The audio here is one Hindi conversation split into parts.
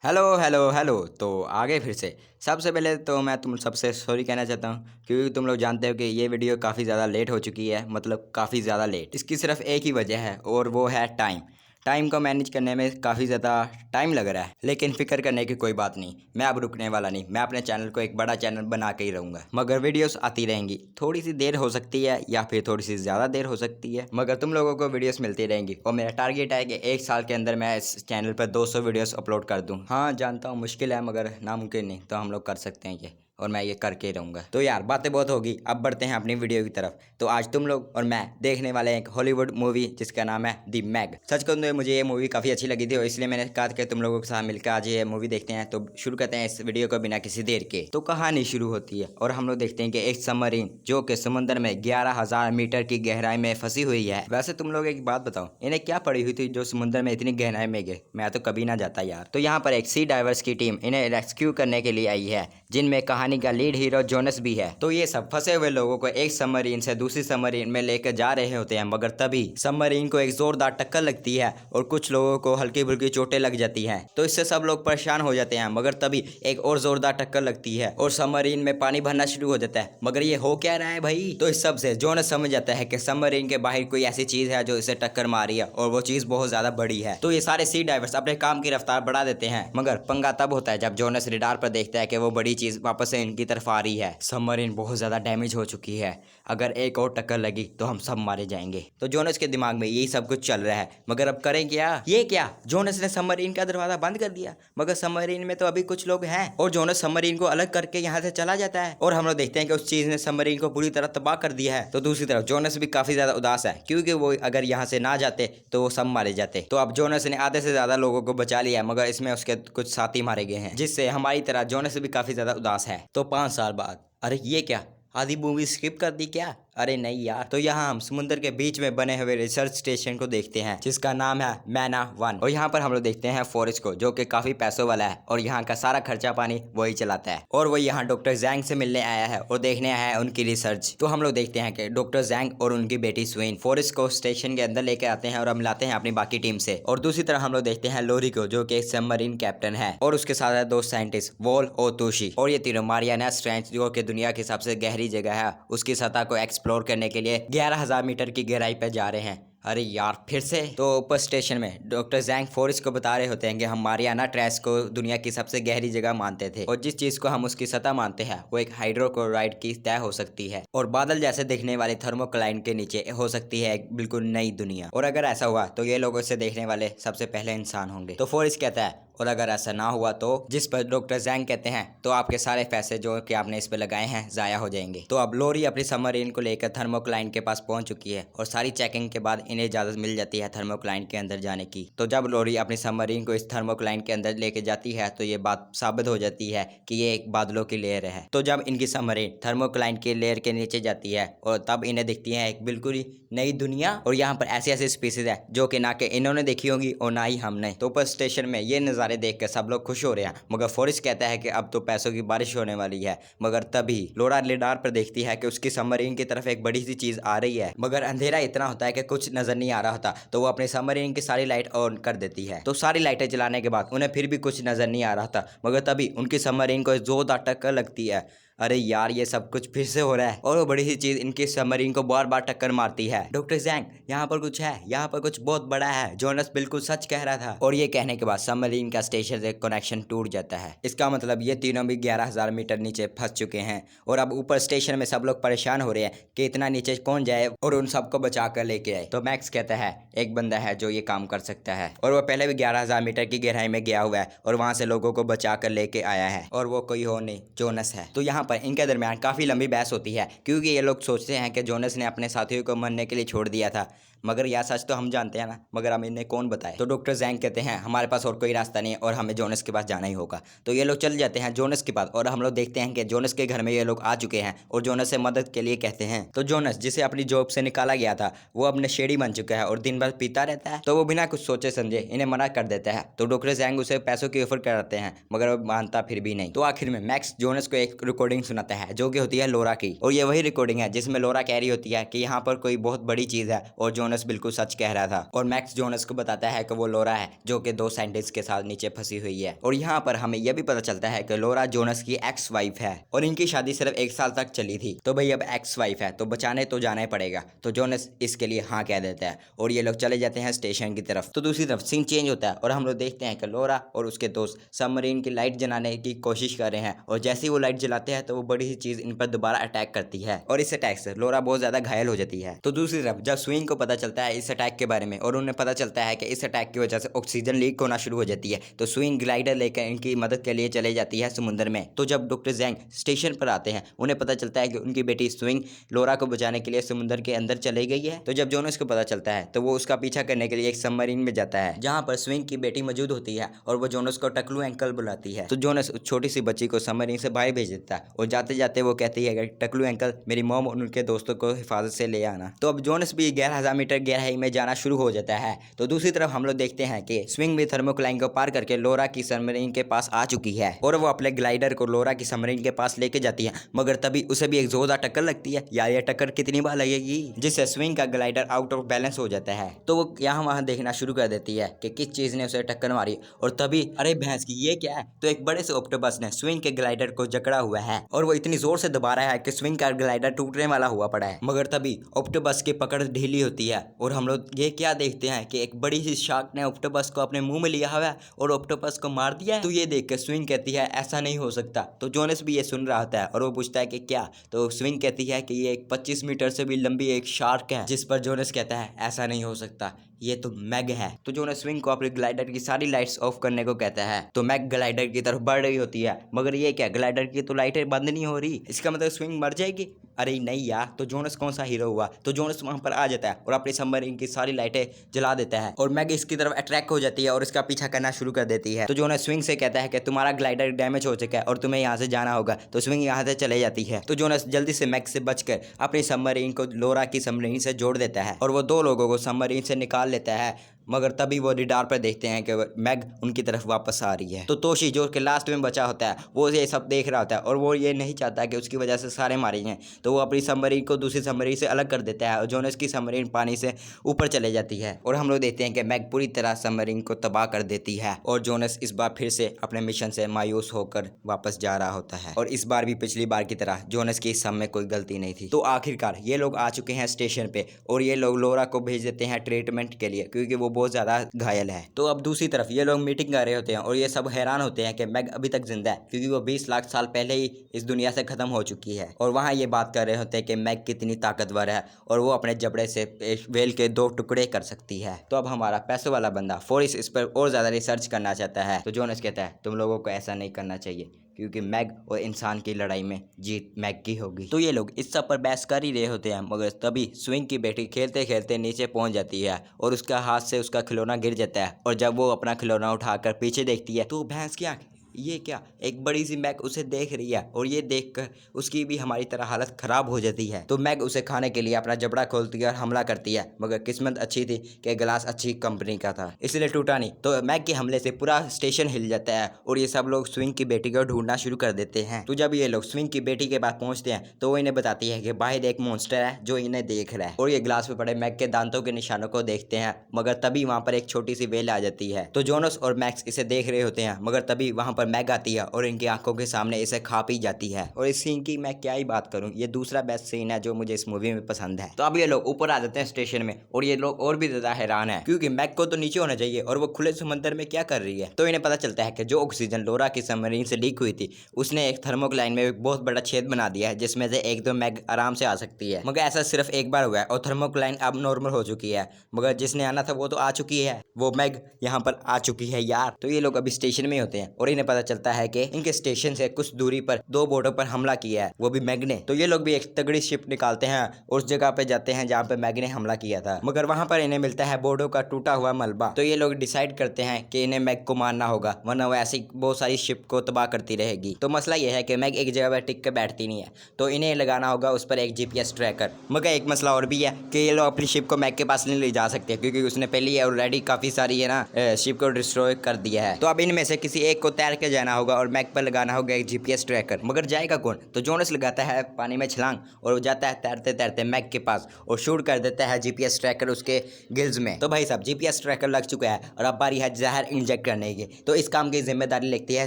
Hello hello hello. तो आगे फिर से सबसे पहले तो मैं तुम सबसे सॉरी कहना चाहता हूँ, क्योंकि तुम लोग जानते हो कि ये वीडियो काफ़ी ज़्यादा लेट हो चुकी है, मतलब काफ़ी ज़्यादा लेट। इसकी सिर्फ एक ही वजह है और वो है टाइम। टाइम को मैनेज करने में काफ़ी ज़्यादा टाइम लग रहा है, लेकिन फिक्र करने की कोई बात नहीं। मैं अब रुकने वाला नहीं, मैं अपने चैनल को एक बड़ा चैनल बना के ही रहूँगा। मगर वीडियोस आती रहेंगी, थोड़ी सी देर हो सकती है या फिर थोड़ी सी ज़्यादा देर हो सकती है, मगर तुम लोगों को वीडियोस मिलती रहेंगी। और मेरा टारगेट है कि एक साल के अंदर मैं इस चैनल पर 200 वीडियोस अपलोड कर दूँ। हाँ जानता हूँ मुश्किल है, मगर नामुमकिन नहीं, तो हम लोग कर सकते हैं ये, और मैं ये करके ही रहूँगा। तो यार बातें बहुत होगी, अब बढ़ते हैं अपनी वीडियो की तरफ। तो आज तुम लोग और मैं देखने वाले हैं एक हॉलीवुड मूवी जिसका नाम है दी मैग। सच कहूँ तो मुझे ये मूवी काफ़ी अच्छी लगी थी और इसलिए मैंने कहा कि तुम लोगों के साथ मिलकर आज ये मूवी देखते हैं। तो शुरू करते हैं इस वीडियो को बिना किसी देर के। तो कहानी शुरू होती है और हम लोग देखते हैं कि एक सबमरीन जो कि समुद्र में 11,000 मीटर की गहराई में फंसी हुई है। वैसे तुम लोग एक बात बताओ, इन्हें क्या पड़ी हुई थी जो समुद्र में इतनी गहराई में गए? मैं तो कभी ना जाता यार। तो यहाँ पर एक सी डाइवर्स की टीम इन्हें रेस्क्यू करने के लिए आई है, जिनमें कहानी का लीड हीरो जोनस भी है। तो ये सब फंसे हुए लोगों को एक सबमरीन से दूसरी सबमरीन में लेकर जा रहे होते हैं, मगर तभी सबमरीन को एक जोरदार टक्कर लगती है और कुछ लोगों को हल्की फुल्की चोटें लग जाती हैं। तो इससे सब लोग परेशान हो जाते हैं, मगर तभी एक और जोरदार टक्कर लगती है और सबमरीन में पानी भरना शुरू हो जाता है। मगर ये हो क्या रहा है भाई? तो इस सब से जोनस समझ जाता है कि सबमरीन के बाहर कोई ऐसी चीज है जो इसे टक्कर मारी है और वो चीज बहुत ज्यादा बड़ी है। तो ये सारे सी डाइवर्स अपने काम की रफ्तार बढ़ा देते हैं, मगर पंगा तब होता है जब जोनस रडार पर देखता है कि वो बड़ी चीज वापस से इनकी तरफ आ रही है। सबमरीन बहुत ज्यादा डैमेज हो चुकी है, अगर एक और टक्कर लगी तो हम सब मारे जाएंगे। तो जोनस के दिमाग में यही सब कुछ चल रहा है, मगर अब करें क्या? ये क्या, जोनस ने सबमरीन का दरवाजा बंद कर दिया, मगर सबमरीन में तो अभी कुछ लोग हैं और जोनस सबमरीन को अलग करके यहाँ से चला जाता है और हम लोग देखते हैं कि उस चीज ने सबमरीन को पूरी तरह तबाह कर दिया है। तो दूसरी तरफ जोनस भी काफी ज्यादा उदास है, क्योंकि वो अगर यहाँ से ना जाते तो वो सब मारे जाते। तो अब जोनस ने आधे से ज्यादा लोगों को बचा लिया, मगर इसमें उसके कुछ साथी मारे गए हैं, जिससे हमारी तरह जोनस भी काफी ज्यादा उदास है। तो 5 साल बाद, अरे ये क्या, आधी मूवी स्किप कर दी क्या? अरे नहीं यार। तो यहाँ हम समुद्र के बीच में बने हुए रिसर्च स्टेशन को देखते हैं, जिसका नाम है मैना 1। और यहाँ पर हम लोग देखते हैं फॉरेस्ट को, जो कि काफी पैसों वाला है और यहाँ का सारा खर्चा पानी वही चलाता है। और वो यहाँ डॉक्टर जैंग से मिलने आया है और देखने आया है उनकी रिसर्च। तो हम लोग देखते हैं कि डॉक्टर जैंग और उनकी बेटी स्वेन फॉरेस्ट को स्टेशन के अंदर लेकर आते हैं और हम मिलाते हैं अपनी बाकी टीम से। और दूसरी तरफ हम लोग देखते हैं लोरी को, जो कि एक सबमरीन कैप्टन है, और उसके साथ है 2 साइंटिस्ट, वॉल और तोशी। और ये तीनों मारियाना ट्रेंच, जो कि दुनिया की सबसे गहरी जगह है, उसकी सतह को एक्सप्लोर करने के लिए 11,000 मीटर की गहराई पर जा रहे हैं। अरे यार फिर से। तो ऊपर स्टेशन में डॉक्टर जैंग फॉरेस्ट को बता रहे होते हैं कि हम मारियाना ट्रेंच को दुनिया की सबसे गहरी जगह मानते थे, और जिस चीज को हम उसकी सतह मानते हैं वो एक हाइड्रोक्लोराइड की तय हो सकती है और बादल जैसे दिखने वाले थर्मोक्लाइन के नीचे हो सकती है एक बिल्कुल नई दुनिया। और अगर ऐसा हुआ तो ये लोग इसे देखने वाले सबसे पहले इंसान होंगे। तो फॉरेस्ट कहता है, और अगर ऐसा ना हुआ तो? जिस पर डॉक्टर जैंग कहते हैं, तो आपके सारे पैसे जो कि आपने इस पे लगाए हैं जाया हो जाएंगे। तो अब लोरी अपनी सबमरीन को लेकर थर्मोक्लाइन के पास पहुंच चुकी है और सारी चेकिंग के बाद इन्हें इजाजत मिल जाती है थर्मोक्लाइन के अंदर जाने की। तो जब लोरी अपनी सबमरीन को इस थर्मोक्लाइन के अंदर लेके जाती है तो ये बात साबित हो जाती है कि ये एक बादलों की लेयर है। तो जब इनकी सबमरीन थर्मोक्लाइन की लेयर के नीचे जाती है और तब इन्हें दिखती है एक बिल्कुल ही नई दुनिया, और यहाँ पर ऐसी ऐसी स्पीसीज है जो कि ना कि इन्होंने देखी होंगी और ना ही हमने। तो ऊपर स्टेशन में ये नज़ारे देख कर सब लोग खुश हो रहे हैं, मगर फॉरेस्ट कहता है कि अब तो पैसों की बारिश होने वाली है। मगर तभी लोरा रेडार पर देखती है कि उसकी सबमरीन की तरफ एक बड़ी सी चीज आ रही है, मगर अंधेरा इतना होता है कि कुछ नजर नहीं आ रहा होता। तो वो अपने सबमरीन की सारी लाइट ऑन कर देती है। तो सारी लाइटें जलाने के बाद उन्हें फिर भी कुछ नजर नहीं आ रहा था, मगर तभी उनकी सबमरीन को जोरदार टक्कर लगती है। अरे यार ये सब कुछ फिर से हो रहा है, और वो बड़ी सी चीज इनकी सबमरीन को बार बार टक्कर मारती है। डॉक्टर जैंग, यहाँ पर कुछ है, यहाँ पर कुछ बहुत बड़ा है, जोनस बिल्कुल सच कह रहा था। और ये कहने के बाद सबमरीन का स्टेशन से कनेक्शन टूट जाता है। इसका मतलब ये तीनों भी 11,000 मीटर नीचे फंस चुके हैं और अब ऊपर स्टेशन में सब लोग परेशान हो रहे हैं कि इतना नीचे कौन जाए और उन सबको बचा कर लेके आए। तो मैक्स कहता है एक बंदा है जो ये काम कर सकता है, और वो पहले भी 11,000 मीटर की गहराई में गया हुआ है और वहां से लोगों को बचा कर लेके आया है, और वो कोई हो नहीं, जोनस है। तो यहाँ पर इनके दरमियान काफी लंबी बहस होती है, क्योंकि ये लोग सोचते हैं कि जोनस ने अपने साथियों को मरने के लिए छोड़ दिया था, मगर यह सच तो हम जानते हैं ना, मगर हम इन्हें कौन बताए। तो डॉक्टर जैंग कहते हैं हमारे पास और कोई रास्ता नहीं है और हमें जोनस के पास जाना ही होगा। तो ये लोग चल जाते हैं जोनस के पास, और हम लोग देखते हैं कि जोनस के घर में ये लोग आ चुके हैं और जोनस से मदद के लिए कहते हैं। तो जोनस, जिसे अपनी जॉब से निकाला गया था, वो अब नशेड़ी बन चुका है और दिन भर पीता रहता है। तो वो बिना कुछ सोचे समझे इन्हें मना कर देता है। तो डॉक्टर जैंग उसे पैसों की ऑफर कराते हैं, मगर वो मानता फिर भी नहीं। तो आखिर में मैक्स जोनस को एक रिकॉर्डिंग सुनाता है जो कि होती है लोरा की, और ये वही रिकॉर्डिंग है जिसमें लोरा कह रही होती है कि यहाँ पर कोई बहुत बड़ी चीज है और जोनस जोनस बिल्कुल सच कह रहा था। और मैक्स जोनस को बताता है कि वो लोरा है जो कि 2 साइंटिस्ट के साथ नीचे फंसी हुई है। और यहाँ पर हमें यह भी पता चलता है कि लोरा जोनस की एक्स वाइफ है और इनकी शादी सिर्फ 1 साल तक चली थी। तो भाई अब एक्स वाइफ है तो बचाने तो जाना ही पड़ेगा। तो जोनस इसके लिए हाँ कह देता है और ये लोग चले जाते हैं स्टेशन की तरफ। तो दूसरी तरफ सीन चेंज होता है और हम लोग देखते हैं कि लोरा और उसके दोस्त सबमरीन की लाइट जलाने की कोशिश कर रहे हैं और जैसे ही वो लाइट जलाते हैं तो वो बड़ी सी चीज इन पर दोबारा अटैक करती है और इस अटैक से लोरा बहुत ज्यादा घायल हो जाती है। तो दूसरी तरफ जब स्विंग को पता चलता है इस अटैक के बारे में और उन्हें पता चलता है कि इस अटैक की वजह से ऑक्सीजन लीक होना शुरू हो जाती है, तो स्विंग ग्लाइडर लेकर इनकी मदद के लिए चले जाती है समुद्र में। तो जब डॉक्टर जैंग स्टेशन पर आते हैं उन्हें पता चलता है कि उनकी बेटी स्विंग लोरा को बचाने के लिए समुद्र के अंदर चली गई है। तो जब जोनस को पता चलता है तो वो उसका पीछा करने के लिए एक सबमरीन में जाता है जहां पर स्विंग की बेटी मौजूद होती है और वो जोनस को टकलू अंकल बुलाती है। तो जोनस उस छोटी सी बच्ची को सबमरीन से बाहर भेज देता है और जाते जाते वो कहती है कि टकलू अंकल मेरी मॉम और उनके दोस्तों को हिफाजत से ले आना। तो अब जोनस भी 11,000 मीटर गहराई में जाना शुरू हो जाता है। तो दूसरी तरफ हम लोग देखते हैं कि स्विंग भी थर्मोक्लाइन को पार करके लोरा की सबमरीन के पास आ चुकी है और वो अपने ग्लाइडर को लोरा की सबमरीन के पास लेके जाती है, मगर तभी उसे भी एक जोरदार टक्कर लगती है। यार ये टक्कर कितनी बार लगेगी, जिससे स्विंग का ग्लाइडर आउट ऑफ बैलेंस हो जाता है। तो वो यहाँ वहाँ देखना शुरू कर देती है कि किस चीज ने उसे टक्कर मारी और तभी अरे भैंस की ये क्या है, तो एक बड़े से ऑक्टोपस ने स्विंग के ग्लाइडर को जकड़ा हुआ है और वो इतनी जोर से दबा रहा है कि स्विंग का ग्लाइडर टूटने वाला हुआ पड़ा है। मगर तभी ऑक्टोपस की पकड़ ढीली होती है और हम लोग ये क्या देखते हैं कि एक बड़ी सी शार्क ने ऑक्टोपस को अपने मुंह में लिया हुआ है और ऑक्टोपस को मार दिया है। तो ये देख कर स्विंग कहती है ऐसा नहीं हो सकता। तो जोनस भी ये सुन रहा होता है और वो पूछता है कि क्या, तो स्विंग कहती है कि ये एक 25 मीटर से भी लंबी एक शार्क है, जिस पर जोनस कहता है ऐसा नहीं हो सकता, ये तो मैग है। तो जोनस स्विंग को अपने ग्लाइडर की सारी लाइट्स ऑफ करने को कहता है। तो मैग ग्लाइडर की तरफ बढ़ रही होती है, मगर ये क्या, ग्लाइडर की तो लाइटें बंद नहीं हो रही, इसका मतलब स्विंग मर जाएगी। अरे नहीं यार, तो जोनस कौन सा हीरो हुआ। तो जोनस वहां पर आ जाता है और अपनी सबमरीन की सारी लाइटें जला देता है और मैग इसकी तरफ अट्रैक्ट हो जाती है और इसका पीछा करना शुरू कर देती है। तो जोनस स्विंग से कहता है कि तुम्हारा ग्लाइडर डैमेज हो चुका है और तुम्हें यहाँ से जाना होगा। तो स्विंग यहाँ से चले जाती है। तो जोनस जल्दी से मैग से बचकर अपनी सबमरीन को लोरा की सबमरीन से जोड़ देता है और वो 2 लोगों को सबमरीन से निकाल लेता है। मगर तभी वो रिडार पर देखते हैं कि मैग उनकी तरफ वापस आ रही है। तो तोशी जो कि लास्ट में बचा होता है वो ये सब देख रहा होता है और वो ये नहीं चाहता कि उसकी वजह से सारे मारे जाएं। तो वो अपनी सबमरीन को दूसरी सबमरीन से अलग कर देता है और जोनस की सबमरीन पानी से ऊपर चले जाती है और हम लोग देखते हैं कि मैग पूरी तरह सबमरीन को तबाह कर देती है और जोनस इस बार फिर से अपने मिशन से मायूस होकर वापस जा रहा होता है। और इस बार भी पिछली बार की तरह जोनस की इस सब में कोई गलती नहीं थी। तो आखिरकार ये लोग आ चुके हैं स्टेशन पे और ये लोग लोरा को भेज देते हैं ट्रीटमेंट के लिए क्योंकि वो बहुत ज्यादा घायल है। तो अब दूसरी तरफ ये लोग मीटिंग कर रहे होते हैं और ये सब हैरान होते हैं कि मैग अभी तक जिंदा है क्योंकि वो 20 लाख साल पहले ही इस दुनिया से खत्म हो चुकी है। और वहाँ ये बात कर रहे होते हैं कि मैग कितनी ताकतवर है और वो अपने जबड़े से वेल के 2 टुकड़े कर सकती है। तो अब हमारा पैसों वाला बंदा फोरिस इस पर और ज्यादा रिसर्च करना चाहता है। तो जोनस कहता है तुम लोगों को ऐसा नहीं करना चाहिए क्योंकि मैग और इंसान की लड़ाई में जीत मैग की होगी। तो ये लोग इस सब पर बहस कर ही रहे होते हैं, मगर तभी स्विंग की बेटी खेलते खेलते नीचे पहुंच जाती है और उसका हाथ से उसका खिलौना गिर जाता है और जब वो अपना खिलौना उठाकर पीछे देखती है तो भैंस की आंख, ये क्या, एक बड़ी सी मैग उसे देख रही है और ये देखकर उसकी भी हमारी तरह हालत खराब हो जाती है। तो मैग उसे खाने के लिए अपना जबड़ा खोलती है और हमला करती है, मगर किस्मत अच्छी थी कि गिलास अच्छी कंपनी का था इसलिए टूटा नहीं। तो मैग के हमले से पूरा स्टेशन हिल जाता है और ये सब लोग स्विंग की बेटी को ढूंढना शुरू कर देते हैं। तो जब ये लोग स्विंग की बेटी के पास पहुंचते हैं तो वो इन्हें बताती है कि बाहर एक मॉन्स्टर है जो इन्हें देख रहा है और ये गिलास में पड़े मैग के दांतों के निशानों को देखते हैं, मगर तभी वहां पर एक छोटी सी वेल आ जाती है। तो जोनस और मैक्स इसे देख रहे होते हैं, मगर तभी वहां पर मैग आती है और इनकी आंखों के सामने इसे खा पी जाती है। और इस सीन की मैं क्या ही बात करूं, ये दूसरा बेस्ट सीन है जो मुझे इस मूवी में पसंद है। तो अब ये लोग ऊपर आ जाते हैं स्टेशन में और ये लोग और भी ज्यादा हैरान है क्योंकि मैग को तो नीचे होना चाहिए और वो खुले समंदर में क्या कर रही है। तो इन्हें पता चलता है कि जो ऑक्सीजन लोरा की सबमरीन से लीक हुई थी उसने एक थर्मोक्लाइन में एक बहुत बड़ा छेद बना दिया है जिसमें से 1-2 मैग आराम से आ सकती है। मगर ऐसा सिर्फ एक बार हुआ है और थर्मोक्लाइन अब नॉर्मल हो चुकी है, मगर जिसने आना था वो तो आ चुकी है, वो मैग यहाँ पर आ चुकी है यार। तो ये लोग अभी स्टेशन में होते हैं और इन्हें पता चलता है कि इनके स्टेशन से कुछ दूरी पर 2 बोटों पर हमला किया है, वो भी मैग ने। तो ये लोग भी एक तगड़ी शिप निकालते हैं, उस जगह पे जाते हैं जहाँ पे मैग ने हमला किया था, मगर वहां पर इन्हें मिलता है बोटों का टूटा हुआ मलबा। तो ये लोग डिसाइड करते हैं कि इन्हें मैग को मारना होगा वरना वो ऐसी बहुत सारी शिप को तबाह करती रहेगी। तो मसला ये है कि मैग एक जगह पर टिक के बैठती नहीं है, तो इन्हें लगाना होगा उस पर एक GPS ट्रैकर। मगर एक मसला और भी है कि ये लोग अपनी शिप को मैग के पास नहीं ले जा सकते क्योंकि उसने पहले ऑलरेडी काफी सारी है ना शिप को डिस्ट्रॉय कर दिया है। तो अब इनमें से किसी एक को तैर के जाना होगा और मैक पर लगाना होगा एक GPS ट्रैकर। मगर जाएगा कौन? तो जोनस लगाता है पानी में छलांग और वो जाता है तैरते तैरते मैक के पास और शूट कर देता है GPS ट्रैकर उसके गिल्स में। तो भाई साहब GPS ट्रैकर लग चुका है और अब बारी है जहर इंजेक्ट करने की। तो इस काम की जिम्मेदारी लेती है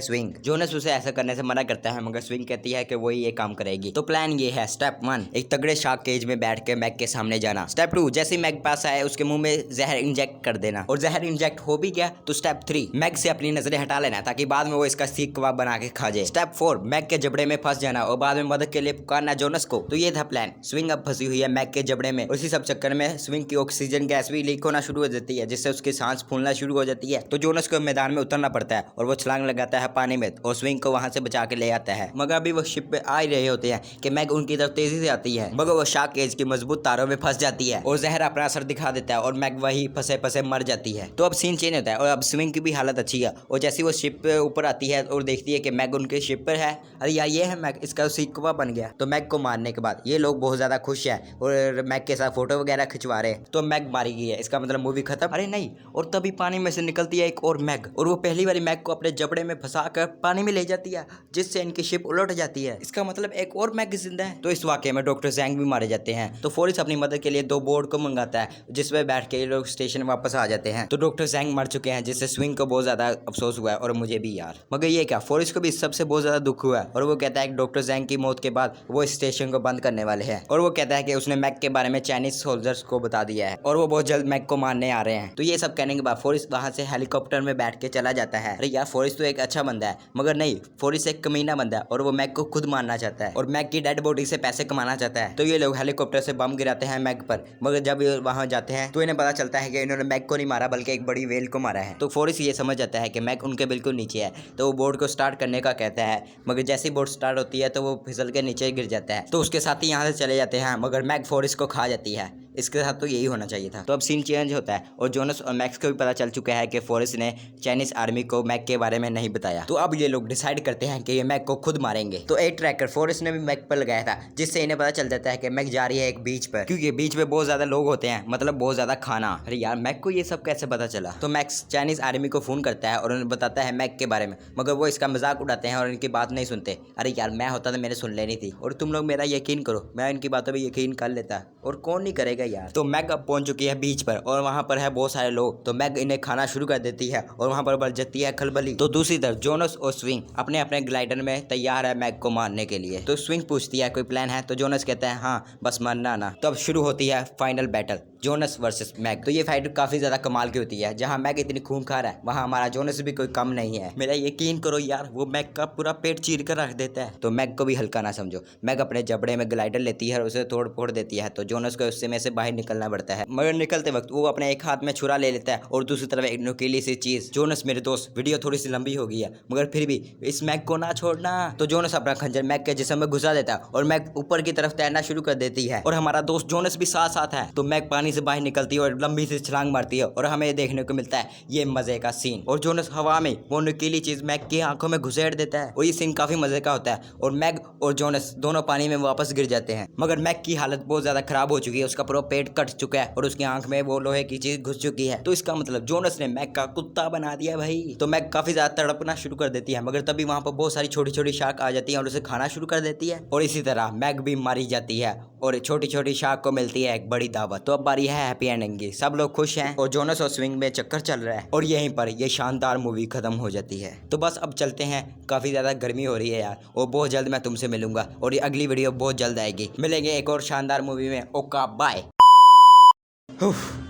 स्विंग। जोनस उसे ऐसा करने से मना करता है मगर स्विंग कहती है कि वही ये काम करेगी। तो प्लान ये है, स्टेप 1 एक तगड़े शार्क केज में बैठ के मैक के सामने जाना। स्टेप 2 जैसे मैक पास आए उसके मुंह में जहर इंजेक्ट कर देना और जहर इंजेक्ट हो भी गया तो स्टेप 3 मैक से अपनी नजरें हटा लेना ताकि बाद में वो इसका सीख कबाब बना के खा जाए। स्टेप 4 मैक के जबड़े में फंस जाना और बाद में मदद के लिए पुकारना जोनस को। तो ये था प्लान। स्विंग अब फंसी हुई है मैक के जबड़े में। उसी सब चक्कर में स्विंग की ऑक्सीजन गैस भी लीक होना शुरू हो जाती है जिससे उसकी सांस फूलना शुरू हो जाती है। तो जोनस को मैदान में उतरना पड़ता है और वो छलांग लगाता है पानी में और स्विंग को वहां से बचा के ले आता है। मगर अभी वो शिप पे आ ही रहे होते हैं कि मैक उनकी तरफ तेजी से आती है मगर वो शार्क केज की मजबूत तारों में फंस जाती है और जहर अपना असर दिखा देता है और मैक वही फंसे फंसे मर जाती है। तो अब सीन चेंज होता है और अब स्विंग की भी हालत अच्छी है और जैसे वो शिप पे ऊपर आती है और देखती है कि मैक उनके शिप पर है। अरे यार ये है मैक, इसका सीक्वा बन गया। तो मैक को मारने के बाद ये लोग बहुत ज्यादा खुश है और मैक के साथ फोटो वगैरह खिंचवा रहे हैं। तो मैक मारी गई है, इसका मतलब मूवी खत्म। अरे नहीं, और तभी पानी में से निकलती है एक और मैक और वो पहली वाली मैक को अपने जबड़े में फंसा कर पानी में ले जाती है जिससे इनकी शिप उलट जाती है। इसका मतलब एक और मैक जिंदा है। तो इस वाकये में डॉक्टर जैंग भी मारे जाते हैं। तो फोरिस अपनी मदद के लिए 2 बोर्ड को मंगाता है जिसमें बैठ के ये लोग स्टेशन वापस आ जाते हैं। तो डॉक्टर जैंग मर चुके हैं जिससे स्विंग को बहुत ज्यादा अफसोस हुआ है और मुझे भी यार। मगर ये क्या, फोरिस को भी इस सबसे बहुत ज्यादा दुख हुआ है और वो कहता है कि डॉक्टर जैंग की मौत के बाद वो इस स्टेशन को बंद करने वाले हैं और वो कहता है कि उसने मैक के बारे में चाइनीज सोल्जर्स को बता दिया है और वो बहुत जल्द मैक को मारने आ रहे हैं। तो ये सब कहने के बाद फोरिस वहां से हेलीकॉप्टर में बैठ के चला जाता है। अरे यार फोरिस तो एक अच्छा बंदा है मगर नहीं, फोरिस एक कमीना बंदा है और वो मैक को खुद मारना चाहता है और मैक की डेड बॉडी से पैसे कमाना चाहता है। तो ये लोग हेलीकॉप्टर से बम गिराते हैं मैक पर मगर जब ये वहां जाते हैं तो इन्हें पता चलता है कि इन्होंने मैक को नहीं मारा बल्कि एक बड़ी वेल को मारा है। तो फोरिस ये समझ जाता है कि मैक उनके बिल्कुल नीचे है तो वो बोर्ड को स्टार्ट करने का कहता है मगर जैसे ही बोर्ड स्टार्ट होती है तो वो फिसल के नीचे गिर जाता है। तो उसके साथ ही यहाँ से चले जाते हैं मगर मैक फोरिस को खा जाती है। इसके साथ तो यही होना चाहिए था। तो अब सीन चेंज होता है और जोनस और मैक्स को भी पता चल चुका है कि फोरिस ने चाइनीज आर्मी को मैक के बारे में नहीं बताया। तो अब ये लोग डिसाइड करते हैं कि ये मैक को खुद मारेंगे। तो एक ट्रैकर फोरिस ने भी मैक पर लगाया था जिससे इन्हें पता चल जाता है कि मैक जा रही है एक बीच पर क्योंकि बीच पे बहुत ज्यादा लोग होते हैं, मतलब बहुत ज्यादा खाना। अरे यार मैक को ये सब कैसे पता चला? तो मैक्स चाइनीज आर्मी को फोन करता है और उन्हें बताता है मैक के बारे में मगर वो इसका मजाक उड़ाते हैं और इनकी बात नहीं सुनते। अरे यार मैं होता तो मैंने सुन लेनी थी और तुम लोग मेरा यकीन करो, मैं इनकी बातों पर यकीन कर लेता और कौन नहीं करेगा यार। तो मैक पहुंच चुकी है बीच पर और वहां पर है बहुत सारे लोग। तो मैक इन्हें खाना शुरू कर देती है और वहां पर बढ़ जाती है खलबली। तो दूसरी तरफ जोनस और स्विंग अपने अपने ग्लाइडर में तैयार है मैक को मारने के लिए। तो स्विंग पूछती है कोई प्लान है? तो जोनस कहता है हाँ, बस मरना ना। तो अब शुरू होती है final battle, Jonas versus Mac. तो ये फाइट काफी ज्यादा कमाल की होती है। जहां मैक इतनी खूंखार है वहां हमारा जोनस भी कोई कम नहीं है। मेरा यकीन करो यार, वो मैक का पूरा पेट चीर कर रख देता है। तो मैक को भी हल्का ना समझो। मैक अपने जबड़े में ग्लाइडर लेती है और उसे तोड़ फोड़ देती है। तो जोनस को उससे में से बाहर निकलना पड़ता है मगर निकलते वक्त वो अपने एक हाथ में छुरा ले लेता है और दूसरी तरफ एक नुकीली सी चीज। जोनस मेरे दोस्त, वीडियो थोड़ी सी लंबी हो गई है मगर फिर भी इस मैक को ना छोड़ना। तो जोनस अपना खंजर मैक के जिस्म में घुसा देता है और मैक ऊपर की तरफ तैरना शुरू कर देती है और हमारा दोस्त जोनस भी साथ साथ है। तो मैक पानी से बाहर निकलती है और लंबी सी छलांग मारती है और हमें देखने को मिलता है ये मजे का सीन। और जोनस हवा में वो नुकीली चीज मैक की आंखों में घुसेड़ देता है और ये सीन काफी मजे का होता है और मैक और जोनस दोनों पानी में वापस गिर जाते हैं। मगर मैक की हालत बहुत ज्यादा खराब हो चुकी है, उसका पूरा पेट कट चुका है और उसकी आंख में वो लोहे की चीज घुस चुकी है। तो इसका मतलब जोनस ने मैक का कुत्ता बना दिया भाई। तो मैक काफी ज्यादा तड़पना शुरू कर देती है मगर तभी वहां पर बहुत सारी छोटी छोटी शार्क आ जाती है और उसे खाना शुरू कर देती है और इसी तरह मैक भी मारी जाती है और छोटी छोटी शार्क को मिलती है एक बड़ी दावत। तो अब बारी है हैप्पी एंडिंग की, सब लोग खुश हैं और जोनस और स्विंग में चक्कर चल रहा है और यहीं पर ये शानदार मूवी खत्म हो जाती है। तो बस अब चलते हैं, काफी ज्यादा गर्मी हो रही है यार और बहुत जल्द मैं तुमसे मिलूंगा और ये अगली वीडियो बहुत जल्द आएगी। मिलेंगे एक और शानदार मूवी में। ओका बाय।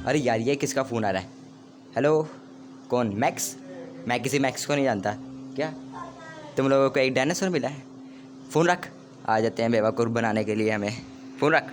अरे यार ये किसका फ़ोन आ रहा है? हेलो, कौन? मैक्स? मैं किसी मैक्स को नहीं जानता। क्या तुम लोगों को एक डायनासोर मिला है? फ़ोन रख, आ जाते हैं बेवकूफ़ बनाने के लिए हमें। फ़ोन रख।